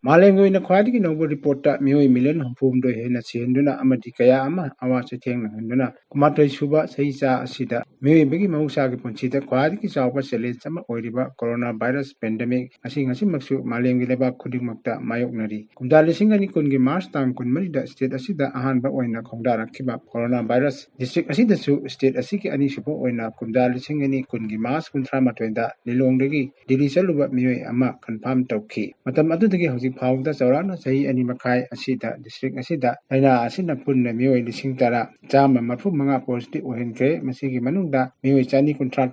मालेम गोइना ख्वाइदगी नौबो report मियोई million हमफुम दो हेना चेंदुना अमदि कया अमा अवा चथेंग हंदुना कुमातोय सुबा सहीचा असिदा मियोई बिगी मौसा के पुंचिदा ख्वाइदगी चावबा चैलेंज अमा ओइरिबा कोरोना वायरस पेंडेमिक असि ngasi maksu मालेम गी लेबा खुदिंगमक्ता मायोकनरी कुमदा लिसिंग अनि कुनगी मार्च तांग कुनमरी दा स्टेट असिदा अहानबा ओइना खोंदा रखिबा कोरोना वायरस डिस्ट्रिक्ट असिदसु स्टेट असि के अनि सुबो ओइना कुमदा लिसिंग अनि कुनगी मार्च कुंथ्रा मतोइदा लिलोंगदगी दिल्ली चलुबा मियोई अमा कन्फर्म तौखी मतम अदुदगी हौजिक फाउदा चौराना सही अनि मखाई असिदा डिस्ट्रिक्ट असिदा लाइना असिना पुन्ना मियोई लिसिंग तरा चामा मरफु मंगा पॉजिटिव ओहिनखे मसिगी मनुंगदा मियोई चानी कुंथ्रा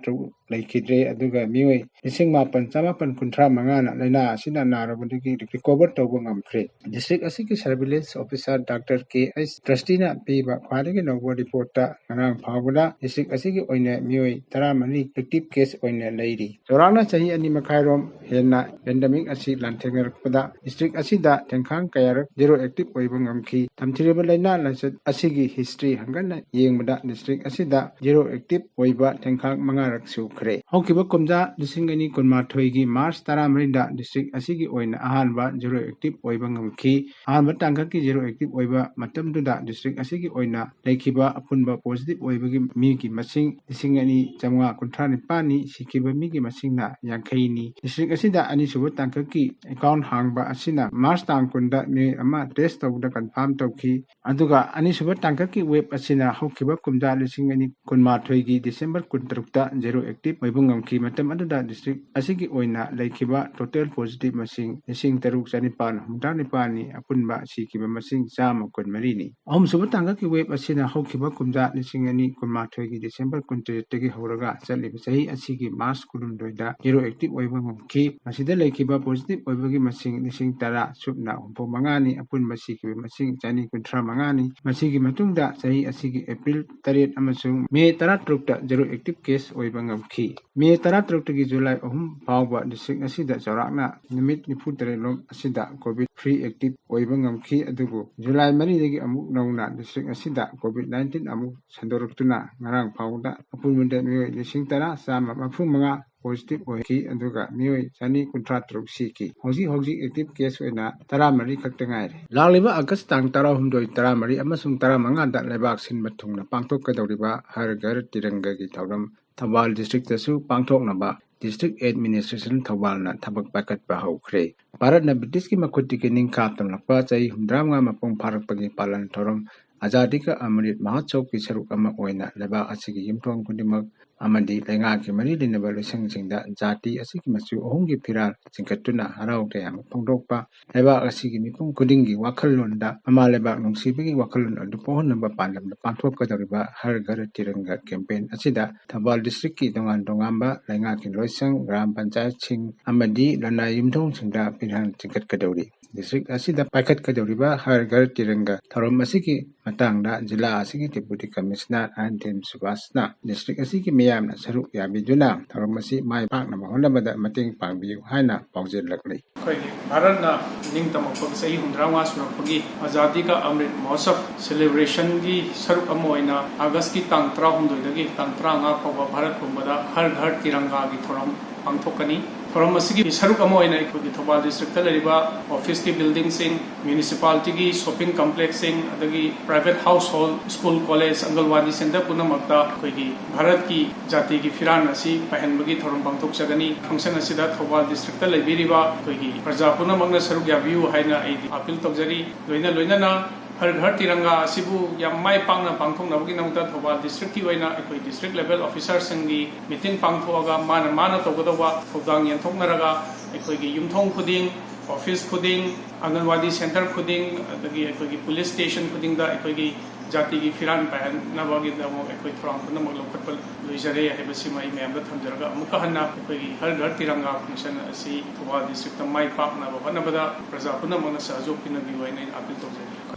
लैखिद्रे अदुगा मियोई लिसिंग मापन चामापन कुंथ्रा मंगाना लाइना असिना नारबदगी रिकवर तौबा ngamkhre डिस्ट्रिक्ट असि surveillance officer doctor K S ट्रस्टीना पीबा ख्वादगी नौबो रिपोर्ट ता ngarang फावबदा डिस्ट्रिक्ट असि की ओइने मियोई 13 एक्टिव केस ओइने लैरी चौराना सही अनि मखाइरोम हेना पेंडेमिक असि लांथेंगरपदा डिस्ट्रिक्ट असिदा तेंखांग कयारक जीरो एक्टिव ओइबा ngamखी तमथिरेबा लाइना लाइसत असिगी हिस्ट्री हंगना येंगबदा डिस्ट्रिक्ट असिदा जीरो एक्टिव ओइबा तेंखांग मंगारक सुखरे हौकिबा कुमजा लिसिंग अनि कुनमाथोइगी मार्च 13 डिस्ट्रिक्ट असिगी ओइना अहानबा जीरो एक्टिव ओइबा ngamखी अहानबा तांगकी जीरो एक्टिव ओइबा मतमदुदा डिस्ट्रिक्ट असिगी ओइना लेखिबा अपुनबा पॉजिटिव ओइबगी मीगी मसिंग लिसिंग अनि चमगा कुंथ्रा निपानी सिखिबा मीगी मसिंगना यांखैनी डिस्ट्रिक्ट असिदा अनि सुबो तांगकी अकाउंट हांगबा असिना मार्च तांग कुंदा मे अमा टेस्ट तौबदा कन्फर्म तौखी अदुगा अनि सुबो तांगकी वेब असिना हौकिबा कुमदा लिसिंग अनि कुनमाथोइगी डिसेंबर 13 जीरो एक्टिव ओइबा ngamखी मतम अदुदा डिस्ट्रिक्ट असिगी ओइना लेखिबा टोटल पॉजिटिव मसिंग लिसिंग तरुक चनिपान हुमदा निपानी अपुनबा सिखिबा मसिंग चाम कुनमरीनी अहम सुबो तांगकी वेब असिना हौकिबा कुमदा लिसिंग अनि कुनमाथोइगी डिसेंबर 23 तगी हौरगा चलिबा सही असिगी मार्च कुलुमदोइदा जीरो एक्टिव ओइबा ngamखी मसिदा लेखिबा पॉजिटिव ओइबगी मसिंग लिसिंग तरा सुबना हुमफो मंगानी अपुनबा सिखिबा मसिंग चानी कुंथ्रा मंगानी मसिगी मतुंगदा सही असिगी एप्रिल 3 अमसुंग मे 13 जीरो एक्टिव केस ओइबा ngamखी मे 13 तगी जुलाई 3 फावबा डिस्ट्रिक्ट असिदा चौराकना निमित 93 लोम असिदा कोविड फ्री एक्टिव ओइबा ngamखी अदुबु जुलाई 3 दगी अमुक नौना डिस्ट्रिक्ट असिदा कोविड 19 अमुक संदोरक्तुना ngarang फावदा अपुनमुंदा मियोई लिसिंग तरा चामा मफु मंगा पॉजिटिव ओइकी अदुगा मियोई चानी कुंथ्रा तरुक सिकी हौजी एक्टिव केस ओइना 13 खक्तंगाइरे लालिबा अगस्त तांग 13 13 अमसुंग 15 दा लेबाक सिनबा थुंगना पांगथोकदौरिबा हर घर तिरंगागी थौरम थौबाल डिस्ट्रिक्ट तसु पांगथोकनबा डिस्ट्रिक्ट एडमिनिस्ट्रेशन थौबालना थबक पाकटबा हौख्रे भारतना ब्रिटिश की मखुति के निंखा तमलकपा चाही 13 मपुंग फारकपगी पालन थौरम आजादी का अमृत महोत्सव की सरुक अमा ओइना लेबाक असिगी युमथोंग खुदिमक अमदी लेंगाकी मरी लिनबा लुसंगसिंगदा जाति असिगी मचु अहुंगी फिराल चिंकटुना हराव तयाम फोंदोकपा लेबाक असिगी मिपुंग खुदिंगी वाखललोनदा अमा लेबाक नुंसीबगी वाखललोन अदु पोहनबा पांडमदा पांथोकदौरिबा हर घर तिरंगा कैंपेन असिदा थौबाल डिस्ट्रिक्ट की दोंगान दोंगांबा लेंगाकी लोइसंग ग्राम पंचायत सिंग अमदी लना युमथोंगसिंगदा फिरहान चिंकटकदौरी डिस्ट्रिक्ट असिदा पाइखटकदौरिबा हर घर तिरंगा थौरम असिगी मतंगदा जिला असिगी डिप्यूटी कमिश्नर एंटीम सुभाषना डिस्ट्रिक्ट असिगी मियामना सरुक याबिदुना थौरम असि माय पाकना होनबदा मतेंग पांगबियु हाइना पाउजेलकले अखोइगी भारतना निंगतमक सही 13 सुरक्पगी आजादी का अमृत महोत्सव सेलिब्रेशन की सरुक अमा ओइना अगस्त की तांग 13 दगी तांग 13 फावबा भारत पुंबदा हर घर तिरंगा की थौरम पांगथोकनी थौरम असिगी सरुक अमा ओइना अखोइगी थौबाल डिस्ट्रिक्ट लरिबा ऑफिस की बिल्डिंग सिंग म्युनिसिपालिटी की शॉपिंग कॉम्प्लेक्स सिंग अदगी private household school college anganwadi centre पुनमक्ता अखोइगी भारत की जाति की फिरान असी पहनबगी थौरम पांगथोकजगनी फंक्शन असिदा थौबाल डिस्ट्रिक्ट लैबिरिबा अखोइगी प्रजा पुनमक्ना सरुक याबियु हाइना आइदी अपील तौजरी लोइना लोइना हर घर तिरंगा असिबु याम माय पांगना पांगथोंगनबगी नमता थौबाल डिस्ट्रिक्ट की ओइना अखोइ डिस्ट्रिक्ट लेवल ऑफिसर संगी मीटिंग पांगथोगा माना तौगदवा थौदांग यंथोकनरगा अखोइगी युमथोंग खुदिंग ऑफिस खुदिंग अंगनवाड़ी सेंटर खुदिंग अदगी अखोइगी पुलिस स्टेशन खुदिंगदा अखोइगी जाति की फिरान पाहनबगी दमो अखोइ थौरांग पुनमक लौखटप लोइजरे हैबसि माय मैमदा थमजरगा अमुका हन्ना अखोइगी हर घर तिरंगा फंक्शन असी थौबाल डिस्ट्रिक्ट माय पाकना होनबदा प्रजा पुनमकना सहयोग पिनबी ओइना अपील तौजरी